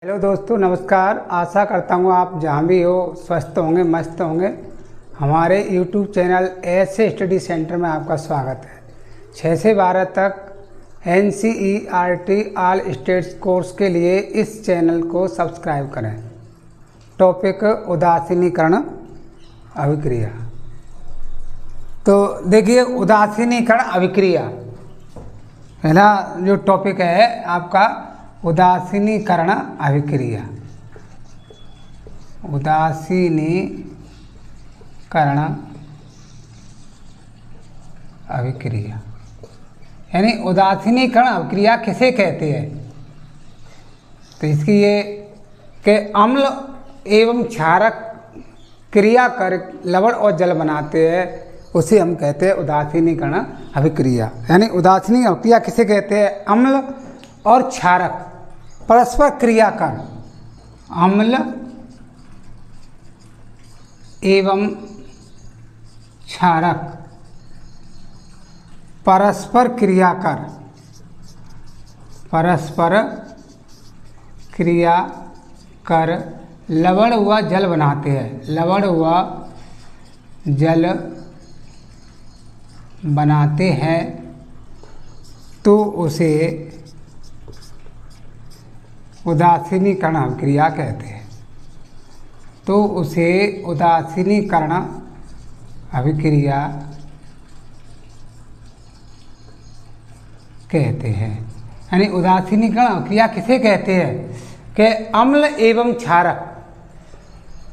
Hello दोस्तों, नमस्कार। आशा करता हूँ आप जहाँ भी हो स्वस्थ होंगे, मस्त होंगे। हमारे YouTube चैनल ऐसे स्टडी सेंटर में आपका स्वागत है। 6 से 12 तक NCERT ऑल स्टेट्स कोर्स के लिए इस चैनल को सब्सक्राइब करें। टॉपिक उदासीनीकरण अभिक्रिया। तो देखिए, उदासीनीकरण अभिक्रिया पहला जो टॉपिक है आपका उदासीनीकरण अभिक्रिया। उदासीनीकरण अभिक्रिया यानी उदासीनीकरण अभिक्रिया किसे कहते हैं? तो इसकी ये कि अम्ल एवं क्षारक क्रिया कर लवण और जल बनाते हैं, उसे हम कहते हैं उदासीनीकरण अभिक्रिया। यानी उदासीनी अभिक्रिया किसे कहते हैं? अम्ल और क्षारक परस्पर क्रिया कर अम्ल एवं क्षारक परस्पर क्रिया कर लवण हुआ जल बनाते हैं। लवण हुआ जल बनाते हैं तो उसे उदासीनीकरण अभिक्रिया कहते हैं। तो उसे उदासीनीकरण अभिक्रिया कहते हैं। यानी उदासीनीकरण अभिक्रिया किसे कहते हैं? कि अम्ल एवं क्षारक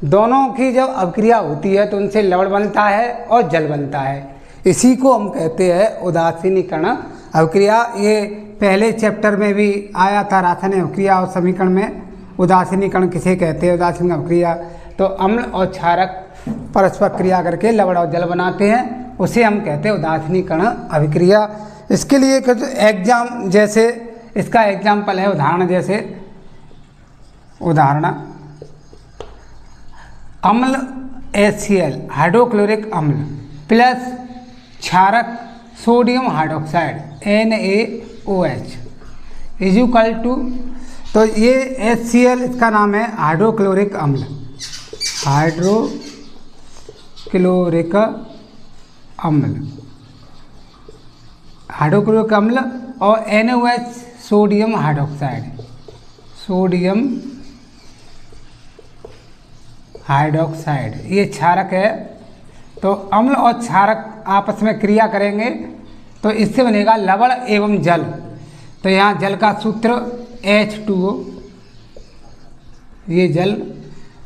दोनों की जब अभिक्रिया होती है तो उनसे लवण बनता है और जल बनता है। इसी को हम कहते हैं उदासीनीकरण अभिक्रिया। ये पहले चैप्टर में भी आया था, रासायनिक अभिक्रिया और समीकरण में उदासीनीकरण किसे कहते हैं। उदासीन अभिक्रिया तो अम्ल और क्षारक परस्पर क्रिया करके लवण और जल बनाते हैं, उसे हम कहते हैं उदासीनीकरण अभिक्रिया। इसके लिए कुछ एग्जाम, जैसे इसका एग्जाम्पल है उदाहरण, जैसे उदाहरण अम्ल HCl हाइड्रोक्लोरिक अम्ल प्लस क्षारक sodium hydroxide NaOH is equal to, तो ये HCl इसका नाम है हाइड्रोक्लोरिक अम्ल। हाइड्रोक्लोरिक अम्ल और NaOH सोडियम हाइड्रोक्साइड ये क्षारक है। तो अम्ल और क्षारक आपस में क्रिया करेंगे तो इससे बनेगा लवण एवं जल। तो यहाँ जल का सूत्र H2O, ये जल।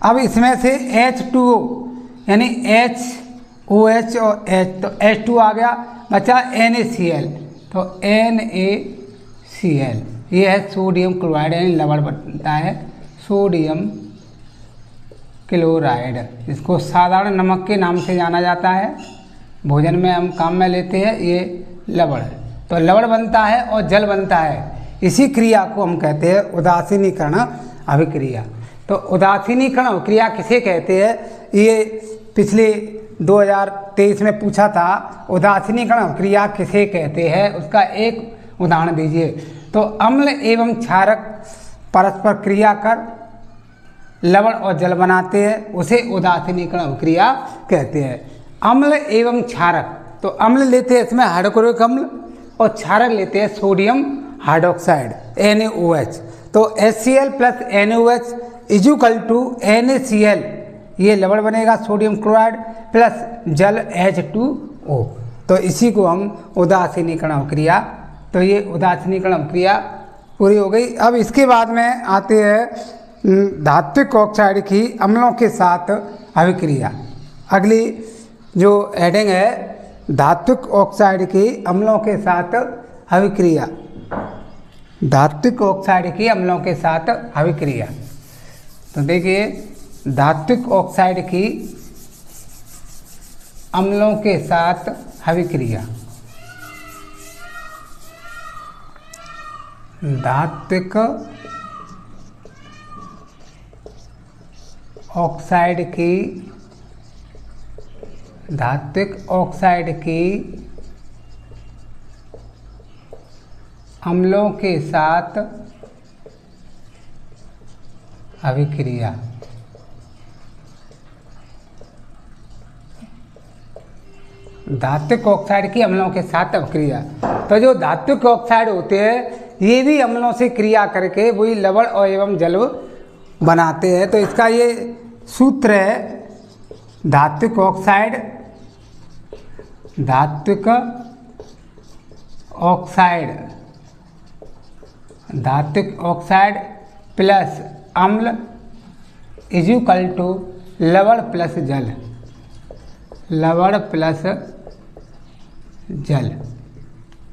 अब इसमें से H2O यानी HOH और H, तो H2 आ गया, बचा NaCl, तो NaCl ये है सोडियम क्लोराइड, यानी लवण बनता है सोडियम क्लोराइड। इसको साधारण नमक के नाम से जाना जाता है, भोजन में हम काम में लेते हैं। ये लवण, तो लवण बनता है और जल बनता है। इसी क्रिया को हम कहते हैं उदासीनीकरण अभिक्रिया। तो उदासीनीकरण अभिक्रिया किसे कहते हैं? ये पिछले 2023 में पूछा था, उदासीनीकरण अभिक्रिया किसे कहते हैं, उसका एक उदाहरण दीजिए। तो अम्ल एवं क्षारक परस्पर क्रिया कर लवण और जल बनाते हैं, उसे उदासीनीकरण अभिक्रिया कहते हैं। अम्ल एवं क्षारक, तो अम्ल लेते हैं इसमें हाइड्रोक्लोरिक अम्ल और क्षारक लेते हैं सोडियम हाइड्रोक्साइड NaOH। तो HCl plus NaOH is equal to NaCl, ये लवण बनेगा सोडियम क्लोराइड प्लस जल H2O। तो इसी को हम उदासीनीकरण अभिक्रिया, तो ये उदासीनीकरण अभिक्रिया पूरी हो गई। अब इसके बाद में आते हैं धात्विक ऑक्साइड की अम्लों के साथ अभिक्रिया। अगली जो हेडिंग है धात्विक ऑक्साइड की अम्लों के साथ अभिक्रिया। धात्विक ऑक्साइड की अम्लों के साथ अभिक्रिया। तो देखिए, धात्विक ऑक्साइड की अम्लों के साथ अभिक्रिया। धात्विक ऑक्साइड की अम्लों के साथ अभिक्रिया। धात्विक ऑक्साइड की अम्लों के साथ अभिक्रिया। तो जो धात्विक ऑक्साइड होते हैं ये भी अम्लों से क्रिया करके वही लवण और एवं जल बनाते हैं। तो इसका ये सूत्र है धात्विक ऑक्साइड प्लस अम्ल इज इक्वल टू लवण प्लस जल।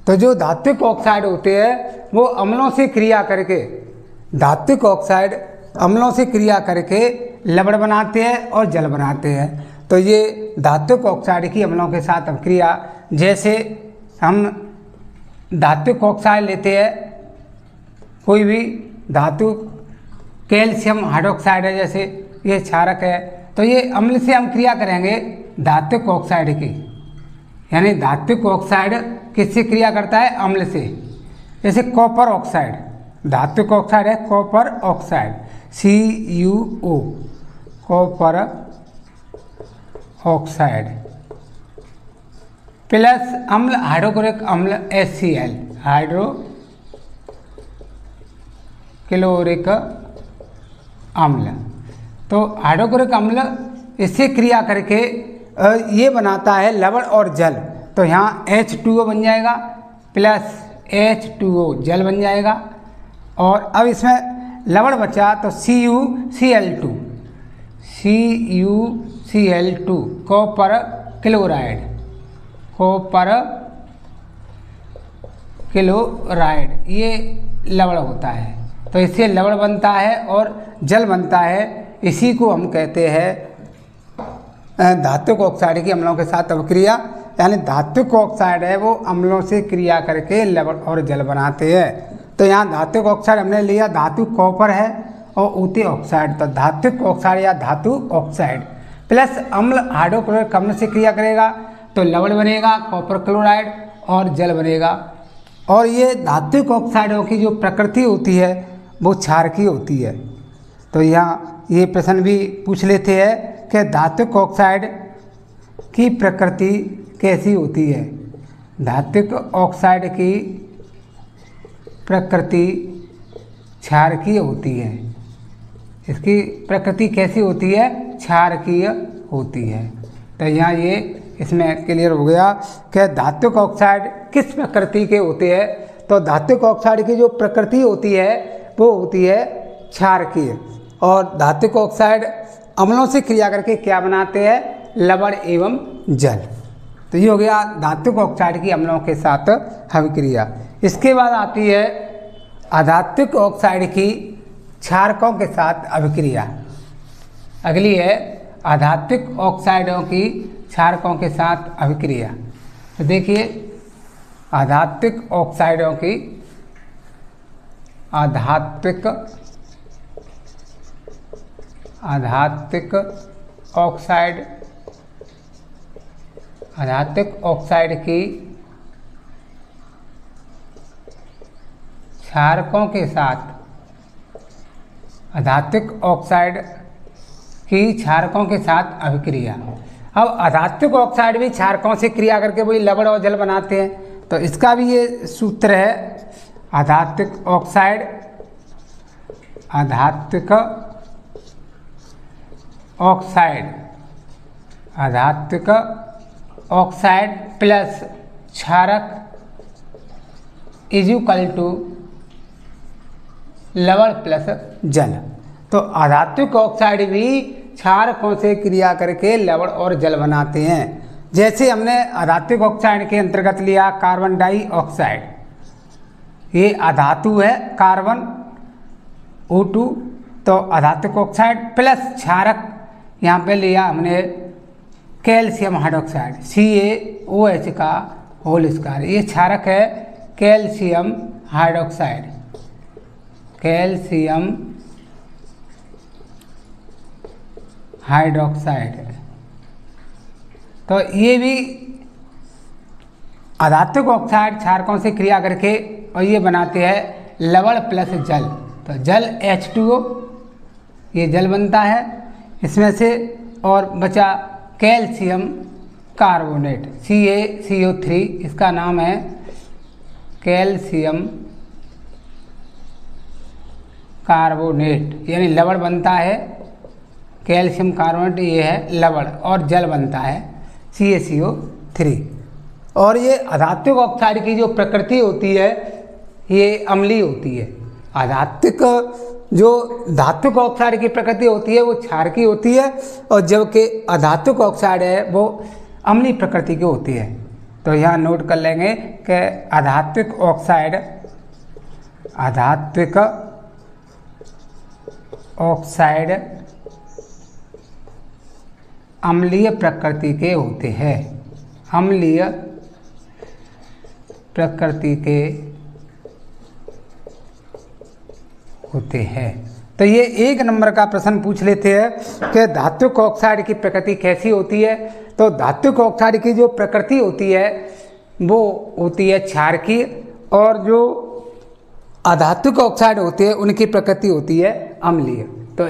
तो जो धात्विक ऑक्साइड होते हैं वो अम्लों से क्रिया करके लवण बनाते हैं और जल बनाते हैं। तो ये धात्विक ऑक्साइड की अम्लों के साथ अभिक्रिया, जैसे हम धात्विक ऑक्साइड लेते हैं, कोई भी धातु, कैल्शियम हाइड्रोक्साइड है, जैसे ये क्षारक है, तो ये अम्ल से हम क्रिया करेंगे धात्विक ऑक्साइड की, यानी धात्विक ऑक्साइड किससे क्रिया करता है? अम्ल से। जैसे कॉपर ऑक्साइड, धात्विक ऑक्साइड है copper oxide CuO, copper oxide plus अम्ल हाइड्रोक्लोरिक अम्ल HCl, हाइड्रोक्लोरिक अम्ल। तो हाइड्रोक्लोरिक अम्ल इससे क्रिया करके ये बनाता है लवण और जल। तो यहाँ H2O बन जाएगा प्लस H2O जल बन जाएगा। और अब इसमें लवण बचा तो CuCl2 कॉपर क्लोराइड ये लवण होता है। तो इससे लवण बनता है और जल बनता है। इसी को हम कहते हैं धात्विक ऑक्साइड की अम्लों के साथ अभिक्रिया, यानी धात्विक ऑक्साइड है वो अम्लों से क्रिया करके लवण और जल बनाते हैं। तो यहाँ धात्विक ऑक्साइड हमने लिया, धातु कॉपर है और ऊती ऑक्साइड। तो धात्विक ऑक्साइड या धातु ऑक्साइड प्लस अम्ल हाइड्रोक्लोरिक अम्ल से क्रिया करेगा तो लवण बनेगा, कॉपर क्लोराइड और जल बनेगा। और ये धात्विक ऑक्साइडों की जो प्रकृति होती है वो क्षारकीय होती है। तो यहाँ ये प्रश्न भी पूछ लेते हैं कि धात्विक ऑक्साइड की प्रकृति कैसी होती है। धात्विक ऑक्साइड की प्रकृति क्षारकीय होती है। इसकी प्रकृति कैसी होती है? क्षारकीय होती है। तो यहाँ ये इसमें क्लियर हो गया कि धात्विक ऑक्साइड किस प्रकृति के होते हैं। तो धात्विक ऑक्साइड की जो प्रकृति होती है वो होती है क्षारकीय। और धात्विक ऑक्साइड अम्लों से क्रिया करके क्या बनाते हैं? लवण एवं जल। तो ये हो गया धात्विक ऑक्साइड की अम्लों के साथ अभिक्रिया। इसके बाद आती है अधात्विक ऑक्साइड की क्षारकों के साथ अभिक्रिया। अगली है अधात्विक ऑक्साइडों की क्षारकों के साथ अभिक्रिया। तो देखिए अधात्विक ऑक्साइडों की अधात्विक ऑक्साइड की क्षारकों के साथ अधात्विक ऑक्साइड की क्षारकों के साथ अभिक्रिया। अब अधात्विक ऑक्साइड भी क्षारकों से क्रिया करके वही लवण और जल बनाते हैं। तो इसका भी ये सूत्र है अधात्विक ऑक्साइड प्लस क्षारक इज इक्वल टू लवण प्लस जल। तो अधात्विक ऑक्साइड भी क्षारकों से क्रिया करके लवण और जल बनाते हैं। जैसे हमने अधात्विक ऑक्साइड के अंतर्गत लिया कार्बन डाइऑक्साइड, ये अधातु है कार्बन O2, तो अधात्विक ऑक्साइड प्लस क्षारक यहाँ पे लिया हमने कैल्शियम हाइड्रोक्साइड CaOH का होल स्क्वायर, ये क्षारक है कैल्शियम हाइड्रोक्साइड। तो ये भी अधात्विक ऑक्साइड क्षारकों से क्रिया करके और ये बनाते हैं लवण प्लस जल। तो जल H2O ये जल बनता है इसमें से। और बचा कैल्शियम कार्बोनेट CaCO3, इसका नाम है कैल्शियम कार्बोनेट, यानी लवण बनता है कैल्शियम कार्बोनेट, ये है लवण। और जल बनता है CaCO3। और ये अधात्विक ऑक्साइड की जो प्रकृति होती है ये अम्लीय होती है। अधात्विक जो धात्विक ऑक्साइड की प्रकृति होती है वो क्षारकीय होती है, और जबकि अधात्विक ऑक्साइड है वो अम्लीय प्रकृति की होती है। तो यहाँ नोट कर लेंगे कि अधात्विक ऑक्साइड अम्लीय प्रकृति के होते हैं, अम्लीय प्रकृति के होते हैं। तो ये 1 नंबर का प्रश्न पूछ लेते हैं कि धात्विक ऑक्साइड की प्रकृति कैसी होती है। तो धात्विक ऑक्साइड की जो प्रकृति होती है वो होती है क्षारकीय, और जो अधात्विक ऑक्साइड होते हैं उनकी प्रकृति होती है अम्लीय। तो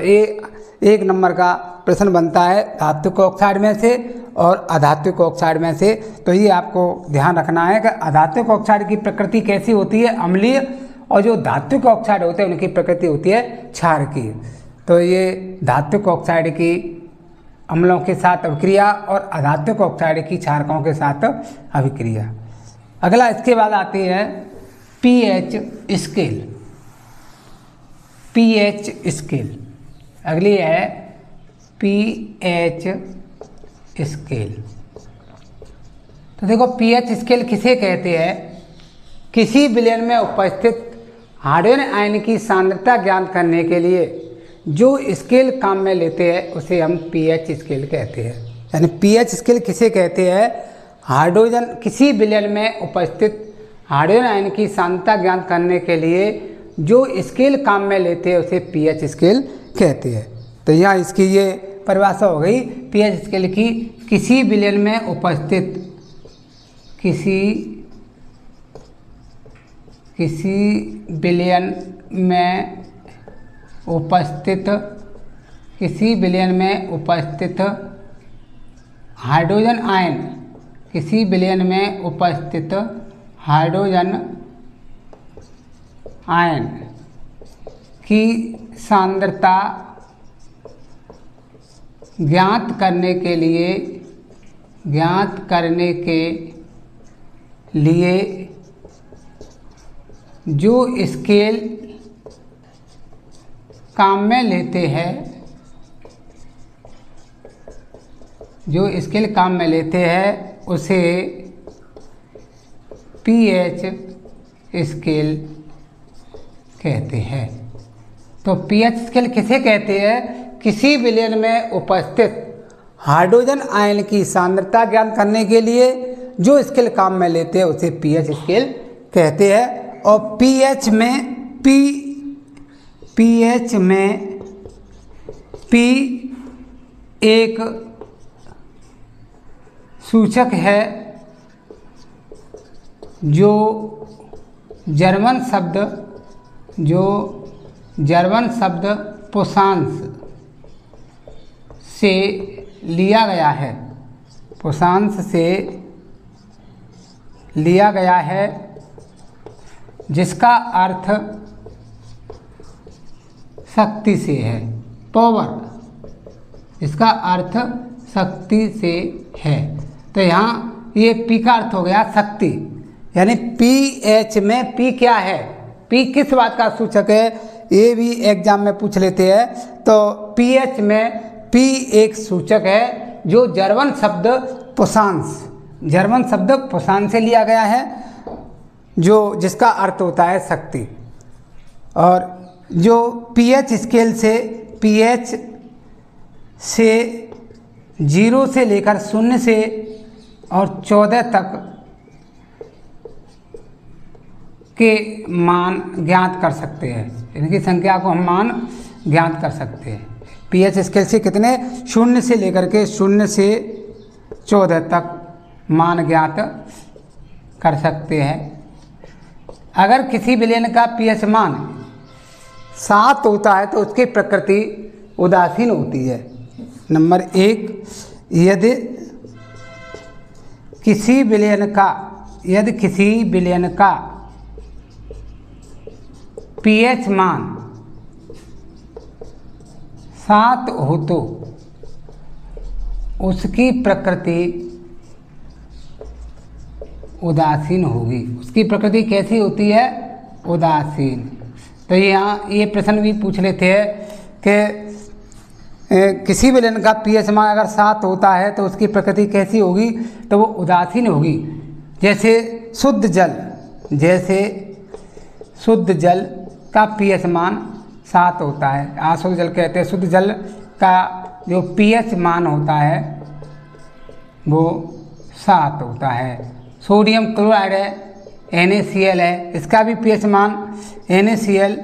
1 नंबर का प्रश्न बनता है धात्विक ऑक्साइड में से और अधात्विक ऑक्साइड में से। तो ये आपको ध्यान रखना है कि अधात्विक ऑक्साइड की प्रकृति कैसी होती है अम्लीय, और जो धात्विक ऑक्साइड होते हैं उनकी प्रकृति होती है क्षारकीय। तो ये धात्विक ऑक्साइड की अम्लों के साथ अभिक्रिया और अधात्विक ऑक्साइड की क्षारकों के साथ अभिक्रिया। अगला इसके बाद आती है pH स्केल। pH स्केल अगली है pH स्केल। तो देखो pH स्केल किसे कहते हैं? किसी विलयन में उपस्थित हाइड्रोजन आयन की सांद्रता ज्ञात करने के लिए जो स्केल काम में लेते हैं उसे हम pH स्केल कहते हैं। यानी pH स्केल किसे कहते हैं? हाइड्रोजन किसी विलयन में उपस्थित हाइड्रोजन आयन की सांद्रता ज्ञात करने के लिए जो स्केल काम में लेते हैं उसे pH स्केल कहते हैं। तो यहाँ इसकी ये परिभाषा हो गई pH स्केल की। किसी विलयन में उपस्थित किसी विलयन में उपस्थित हाइड्रोजन आयन, किसी विलयन में उपस्थित हाइड्रोजन आयन की सांद्रता ज्ञात करने के लिए जो स्केल काम में लेते हैं, उसे pH स्केल कहते हैं। तो pH स्केल किसे कहते हैं? किसी विलयन में उपस्थित हाइड्रोजन आयन की सांद्रता ज्ञात करने के लिए जो स्केल काम में लेते हैं उसे pH स्केल कहते हैं। और pH में P एक सूचक है जो जर्मन शब्द पोसांस से लिया गया है, जिसका अर्थ शक्ति से है, पावर, इसका अर्थ शक्ति से है। तो यहाँ ये P का अर्थ हो गया शक्ति। यानी pH में P क्या है? P किस बात का सूचक है? ये भी एग्जाम में पूछ लेते हैं। तो pH में P एक सूचक है जो जर्मन शब्द पोसांस से लिया गया है, जिसका अर्थ होता है शक्ति। और जो pH स्केल से pH से 0 से लेकर 0 से और 14 तक के मान ज्ञात कर सकते हैं। इनकी संख्या को हम मान ज्ञात कर सकते हैं। pH स्केल से कितने? 0 से लेकर के 0 से 14 तक मान ज्ञात कर सकते हैं। अगर किसी विलयन का pH मान 7 होता है तो उसकी प्रकृति उदासीन होती है। नंबर 1, यदि किसी विलयन का pH मान 7 हो तो उसकी प्रकृति उदासीन होगी। उसकी प्रकृति कैसी होती है? उदासीन। तो यहाँ ये प्रश्न भी पूछ लेते हैं कि किसी विलयन का pH मान अगर 7 होता है तो उसकी प्रकृति कैसी होगी? तो वो उदासीन होगी। जैसे शुद्ध जल का pH मान 7 होता है। अशुद्ध जल कहते हैं। शुद्ध जल का जो pH मान होता है वो 7 होता है। सोडियम क्लोराइड है, NaCl है, इसका भी pH मान NaCl,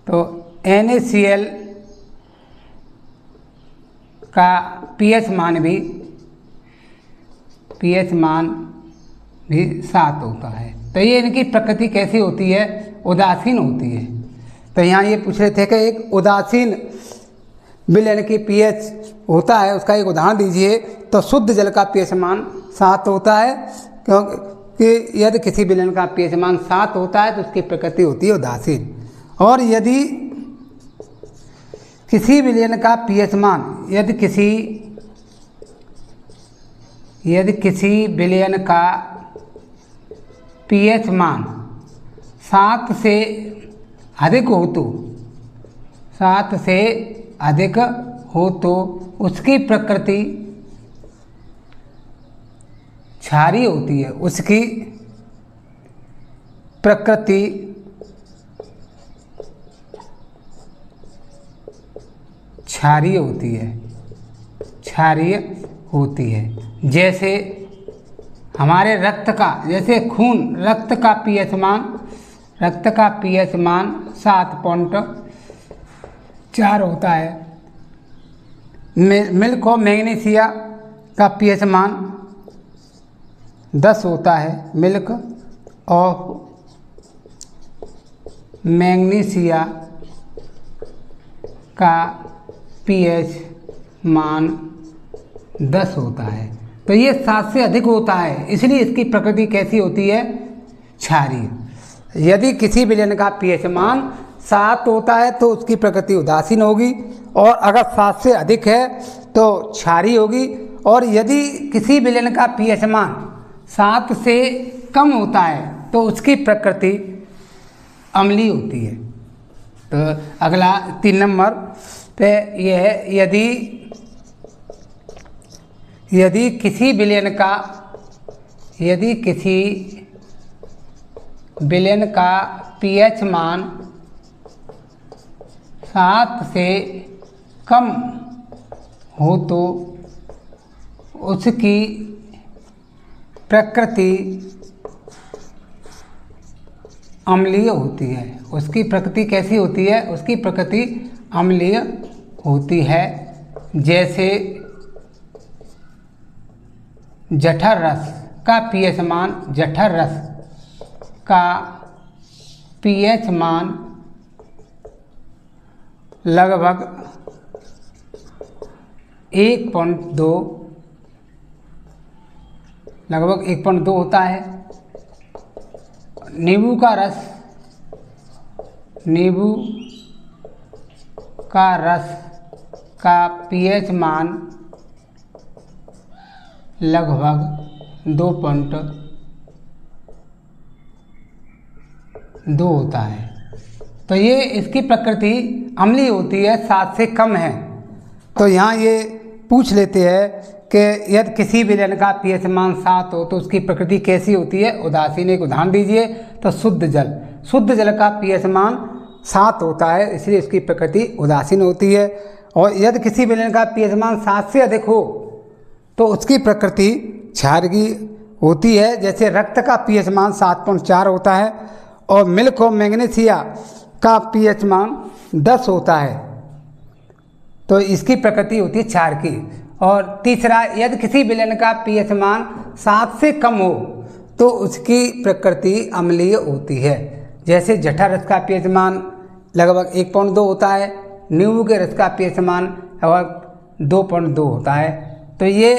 तो NaCl का pH मान भी 7 होता है। तो ये इनकी प्रकृति कैसी होती है? उदासीन होती है। तो यहाँ ये पूछ रहे थे कि एक उदासीन विलयन की pH होता है, उसका एक उदाहरण दीजिए। तो शुद्ध जल का pH मान 7 होता है, क्योंकि यदि किसी विलयन का pH मान 7 होता है तो उसकी प्रकृति होती है उदासीन। और यदि किसी विलयन का pH मान यदि किसी विलयन का pH मान 7 से अधिक हो तो उसकी प्रकृति क्षारीय होती है। उसकी प्रकृति क्षारीय होती है। जैसे हमारे रक्त का pH मान 7.4 होता है। मिल्क और मैग्नीशिया का pH मान 10 होता है। मिल्क और मैग्नीशिया का pH मान 10 होता है। तो ये 7 से अधिक होता है, इसलिए इसकी प्रकृति कैसी होती है? क्षारीय। यदि किसी विलयन का pH मान 7 होता है तो उसकी प्रकृति उदासीन होगी, और अगर 7 से अधिक है तो क्षारीय होगी। और यदि किसी विलयन का pH मान 7 से कम होता है तो उसकी प्रकृति अम्लीय होती है। तो अगला 3 नंबर पे यह है, यदि किसी विलयन का pH मान 7 से कम हो तो उसकी प्रकृति अम्लीय होती है। उसकी प्रकृति कैसी होती है? उसकी प्रकृति अम्लीय होती है। जैसे जठर रस का pH मान लगभग 1.2 होता है। नींबू का रस का pH मान लगभग 2.2 होता है। तो ये इसकी प्रकृति अम्लीय होती है, 7 से कम है। तो यहाँ ये पूछ लेते हैं कि यदि किसी विलयन का pH मान 7 हो तो उसकी प्रकृति कैसी होती है? उदासीन। एक उदाहरण दीजिए। तो शुद्ध जल का pH मान 7 होता है, इसलिए उसकी प्रकृति उदासीन होती है। और यदि किसी विलयन का pH मान 7 से अधिक हो तो उसकी प्रकृति क्षारीय होती है। जैसे रक्त का pH मान 7.4 होता है, और मिल्क और मैग्नीशिया का pH मान 10 होता है, तो इसकी प्रकृति होती है क्षार की। और तीसरा, यदि किसी विलयन का pH मान 7 से कम हो तो उसकी प्रकृति अम्लीय होती है। जैसे जठर रस का pH मान लगभग 1.2 होता है, नींबू के रस का पीएच मान लगभग 2.2 होता है। तो ये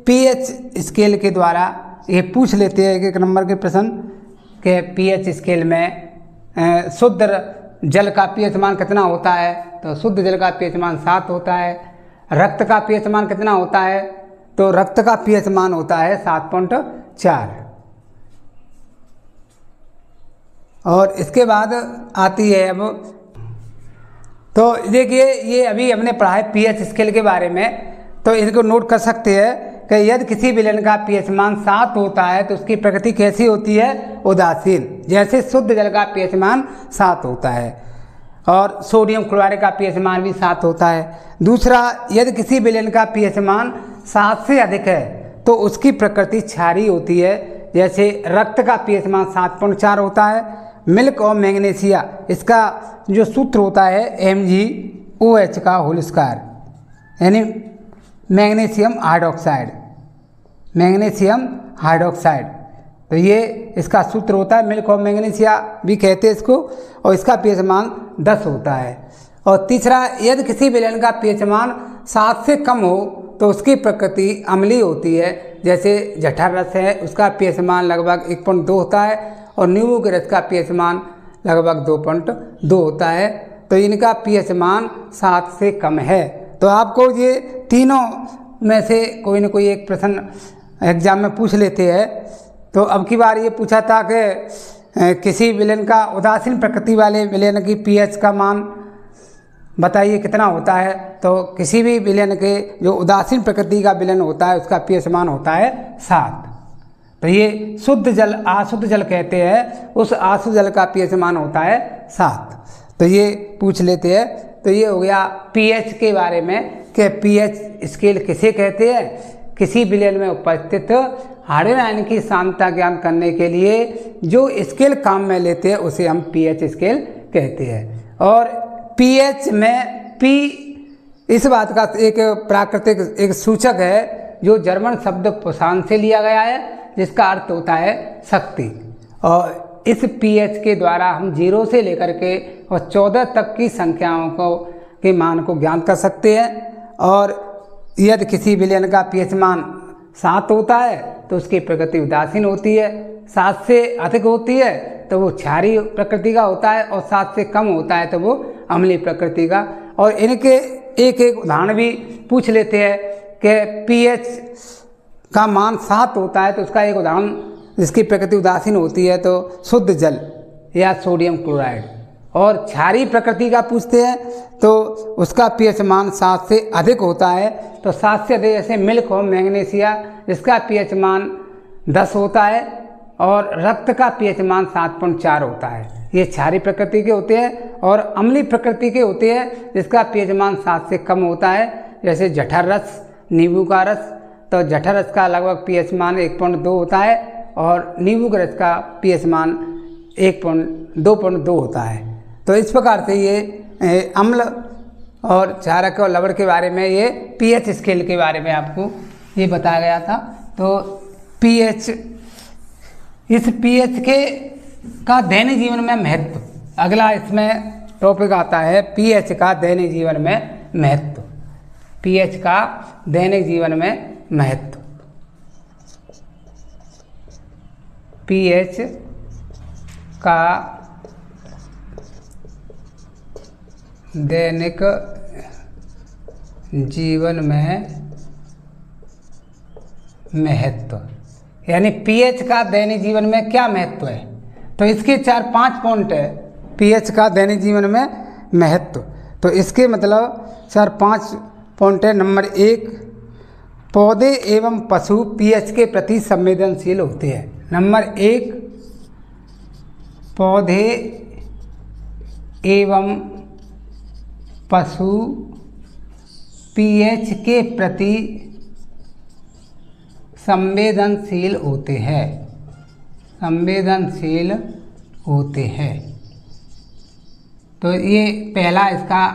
पीएच स्केल के द्वारा ये पूछ लेते हैं एक नंबर के प्रश्न के पीएच स्केल में शुद्ध जल का पीएच मान कितना होता है। तो शुद्ध जल का पीएच मान 7 होता है। रक्त का पीएच मान कितना होता है, तो रक्त का पीएच मान होता है 7.4। और इसके बाद आती है अब, तो देखिए ये अभी हमने पढ़ा है पीएच स्केल के बारे में, तो इनको नोट कर सकते हैं कि यदि किसी विलयन का पीएच मान 7 होता है तो उसकी प्रकृति कैसी होती है, उदासीन। जैसे शुद्ध जल का पीएच मान 7 होता है और सोडियम क्लोराइड का पीएच मान भी 7 होता है। दूसरा, यदि किसी विलयन का पीएच मान 7 से अधिक है तो उसकी प्रकृति क्षारीय होती है। जैसे रक्त का पीएच मान 7.4 होता है। मिल्क और मैग्नीशिया, इसका जो सूत्र होता है MgOH का होल स्क्वायर, यानी मैग्नीशियम हाइड्रोक्साइड, मैग्नीशियम हाइड्रोक्साइड, तो ये इसका सूत्र होता है। मिल्क और मैग्नीशिया भी कहते हैं इसको, और इसका पीएच मान 10 होता है। और तीसरा, यदि किसी विलयन का पीएच मान 7 से कम हो तो उसकी प्रकृति अम्लीय होती है। जैसे जठर रस है, उसका पीएच मान लगभग 1.2 होता है और नींबू के रस का पीएच मान लगभग 2.2 होता है। तो इनका पीएच मान 7 से कम है। तो आपको ये तीनों में से कोई न कोई एक प्रश्न एग्जाम में पूछ लेते हैं। तो अब की बार ये पूछा था कि किसी विलयन का उदासीन प्रकृति वाले विलयन की पीएच का मान बताइए कितना होता है। तो किसी भी विलयन के जो उदासीन प्रकृति का विलयन होता है उसका पीएच मान होता है 7। तो ये शुद्ध जल, अशुद्ध जल कहते हैं, उस अशुद्ध जल का पीएच मान होता है 7। तो ये पूछ लेते हैं। तो ये हो गया पीएच के बारे में कि पीएच स्केल किसे कहते हैं। किसी विलयन में उपस्थित हाइड्रोजन आयन की सांद्रता ज्ञात करने के लिए जो स्केल काम में लेते हैं उसे हम पीएच स्केल कहते हैं। और पीएच में पी इस बात का एक प्राकृतिक एक सूचक है जो जर्मन शब्द पोषण से लिया गया है, जिसका अर्थ होता है शक्ति। और इस पीएच के द्वारा हम 0 से लेकर के और 14 तक की संख्याओं को के मान को ज्ञात कर सकते हैं। और यदि किसी विलयन का पीएच मान 7 होता है तो उसकी प्रकृति उदासीन होती है। 7 से अधिक होती है तो वो क्षारीय प्रकृति का होता है, और 7 से कम होता है तो वो अम्लीय प्रकृति का। और इनके एक एक उदाहरण भी पूछ लेते हैं कि पीएच का मान 7 होता है तो उसका एक उदाहरण जिसकी प्रकृति उदासीन होती है तो शुद्ध जल या सोडियम क्लोराइड। और क्षारीय प्रकृति का पूछते हैं तो उसका पीएच मान 7 से अधिक होता है। तो 7 से अधिक जैसे मिल्क और मैग्नीशिया, जिसका पीएच मान 10 होता है। और रक्त का पीएच मान 7.4 होता है। ये क्षारीय प्रकृति के होते हैं। और अम्लीय प्रकृति के होते हैं जिसका पीएच मान 7 से कम होता है। जैसे जठर रस, नींबू का रस, तो जठर रस का लगभग पीएच मान 1.2 होता है और नींबू के रस का पीएच मान 2.2 होता है। तो इस प्रकार से ये अम्ल और क्षारक और लवण के बारे में, ये पीएच स्केल के बारे में आपको ये बताया गया था। तो पीएच, इस पीएच के का दैनिक जीवन में महत्व, अगला इसमें टॉपिक आता है पीएच का दैनिक जीवन में महत्व। पीएच का दैनिक जीवन में महत्व। पीएच का दैनिक जीवन में महत्व, यानी पीएच का दैनिक जीवन में क्या महत्व है। तो इसके 4-5 पॉइंट है पीएच का दैनिक जीवन में महत्व। तो इसके मतलब 4-5 पॉइंट है। नंबर 1, पौधे एवं पशु पीएच के प्रति संवेदनशील होते हैं। नंबर 1, पौधे एवं पशु पीएच के प्रति संवेदनशील होते हैं, संवेदनशील होते हैं। तो ये पहला इसका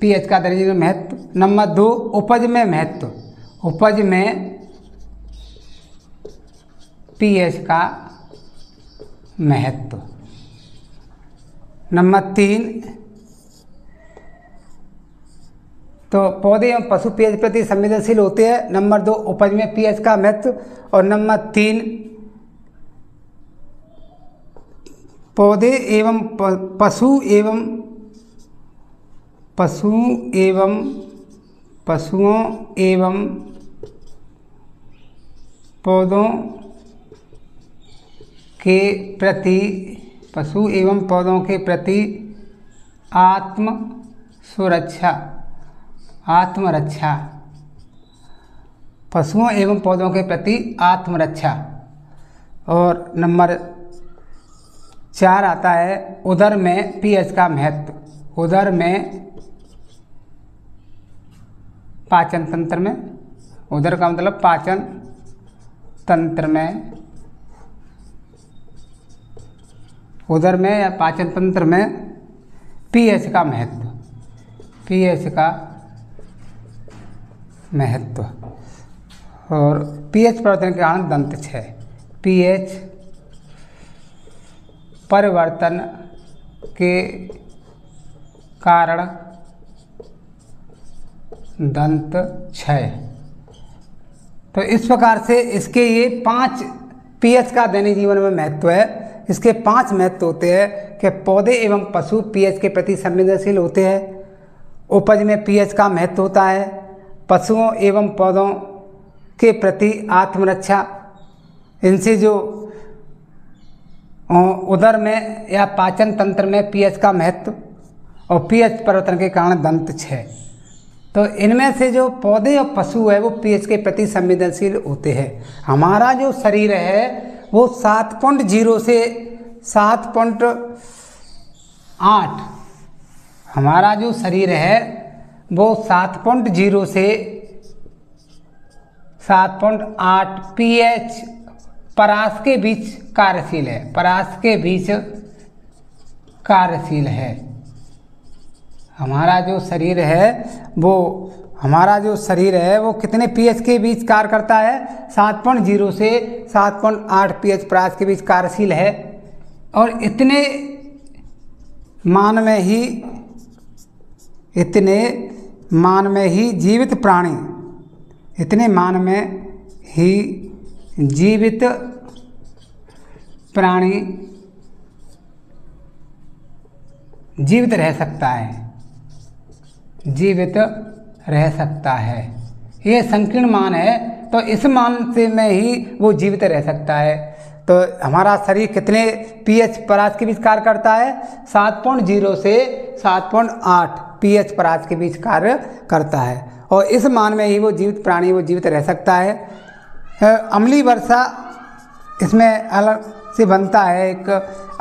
पीएच का दैनिक जीवन में महत्व। नंबर 2, उपज में महत्व, उपज में पीएच का महत्व। नंबर 3, तो पौधे एवं पशु पीएच प्रति संवेदनशील होते हैं। नंबर 2 उपज में पीएच का महत्व। और नंबर 3 पौधे एवं पशुओं एवं पौधों के प्रति आत्मरक्षा। पशुओं एवं पौधों के प्रति आत्मरक्षा। और नंबर 4 आता है उदर में पीएच का महत्व। उदर में पाचन तंत्र में, उदर का मतलब पाचन तंत्र में, उदर में या पाचन तंत्र में पीएच का महत्व, पीएच का महत्व। और पीएच परिवर्तन के कारण दंत क्षय। पीएच परिवर्तन के कारण दंत क्षय। तो इस प्रकार से इसके ये 5 पीएच का दैनिक जीवन में महत्व है। इसके 5 महत्व होते हैं कि पौधे एवं पशु पीएच के प्रति संवेदनशील होते हैं, उपज में पीएच का महत्व होता है, पशुओं एवं पौधों के प्रति आत्मरक्षा, इनसे जो उदर में या पाचन तंत्र में पीएच का महत्व, और पीएच परिवर्तन के कारण दंत क्षय। तो इनमें से जो पौधे और पशु है वो पीएच के प्रति संवेदनशील होते हैं। हमारा जो शरीर है वो 7.0 से 7.8, हमारा जो शरीर है वो 7.0 से 7.8 पीएच परास के बीच कार्यशील है। परास के बीच कार्यशील है। हमारा जो शरीर है वो कितने पीएच के बीच कार्य करता है? 7.0 से 7.8 पीएच परास के बीच कार्यशील है। और इतने मान में ही जीवित प्राणी, इतने मान में ही जीवित प्राणी जीवित रह सकता है, जीवित रह सकता है। ये संकीर्ण मान है, तो इस मान से में ही वो जीवित रह सकता है। तो हमारा शरीर कितने पीएच परास के बीच कार्य करता है? 7.0 से 7.8 पीएच परास के बीच कार्य करता है, और इस मान में ही वो जीवित प्राणी वो जीवित रह सकता है। अम्लीय वर्षा इसमें अलग से बनता है। एक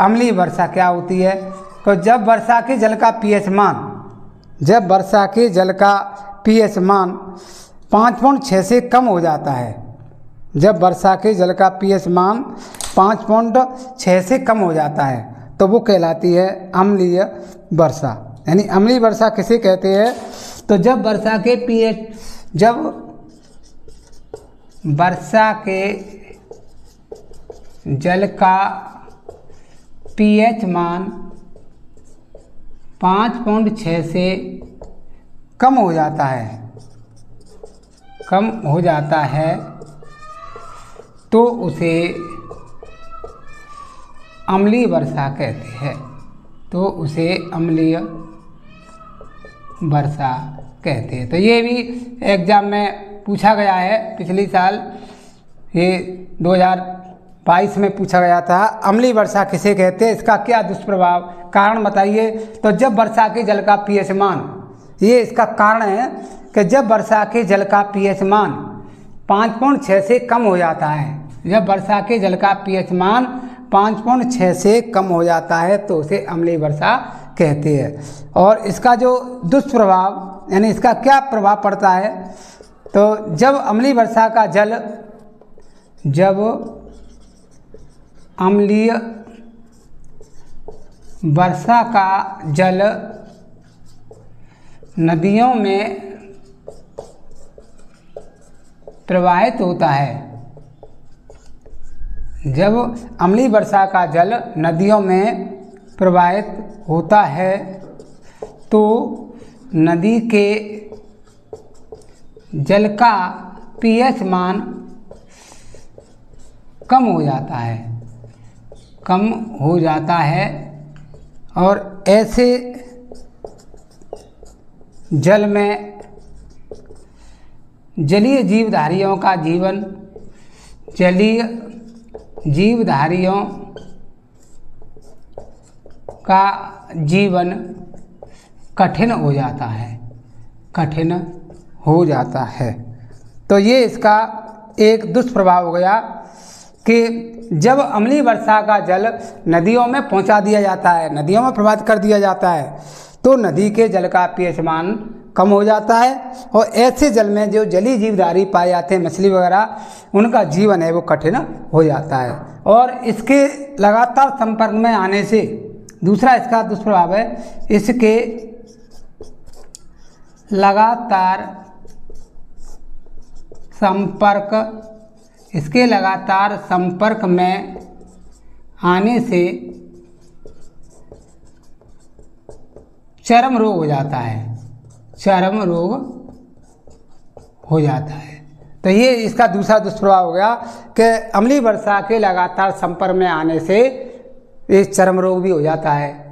अम्लीय वर्षा क्या होती है? तो जब वर्षा के जल का पीएच मान 5.6 से कम हो जाता है, जब वर्षा के जल का पीएच मान 5.6 से कम हो जाता है तो वो कहलाती है अम्लीय वर्षा। यानी अम्लीय वर्षा किसे कहते हैं? तो जब वर्षा के जल का पीएच मान 5.6 से कम हो जाता है तो उसे अम्लीय वर्षा कहते हैं। तो उसे अम्लीय वर्षा कहते हैं। तो ये भी एग्जाम में पूछा गया है, पिछली साल ये 2022 में पूछा गया था। अम्लीय वर्षा किसे कहते हैं, इसका क्या दुष्प्रभाव, कारण बताइए। तो जब वर्षा के जल का पीएच मान, ये इसका कारण है कि जब वर्षा के जल का पीएच मान 5.6 से कम हो जाता है, जब वर्षा के जल का पीएच मान 5.6 से कम हो जाता है तो उसे अम्लीय वर्षा कहते हैं। और इसका जो दुष्प्रभाव यानी इसका क्या प्रभाव पड़ता है, तो जब अम्लीय वर्षा का जल, जब अम्लीय वर्षा का जल नदियों में प्रवाहित होता है, जब अम्लीय वर्षा का जल नदियों में प्रवाहित होता है तो नदी के जल का पीएच मान कम हो जाता है, कम हो जाता है और ऐसे जल में जलीय जीवधारियों का जीवन, जलीय जीवधारियों का जीवन कठिन हो जाता है, कठिन हो जाता है। तो ये इसका एक दुष्प्रभाव हो गया कि जब अम्लीय वर्षा का जल नदियों में पहुंचा दिया जाता है, नदियों में प्रवाहित कर दिया जाता है, तो नदी के जल का पीएच मान कम हो जाता है और ऐसे जल में जो जलीय जीवधारी पाए जाते हैं, मछली वगैरह, उनका जीवन है वो कठिन हो जाता है। और इसके लगातार संपर्क में आने से दूसरा इसका दुष्प्रभाव है, इसके लगातार संपर्क में आने से चर्म रोग हो जाता है, चर्म रोग हो जाता है। तो ये इसका दूसरा दुष्प्रभाव हो गया कि अम्लीय वर्षा के लगातार संपर्क में आने से ये चर्म रोग भी हो जाता है।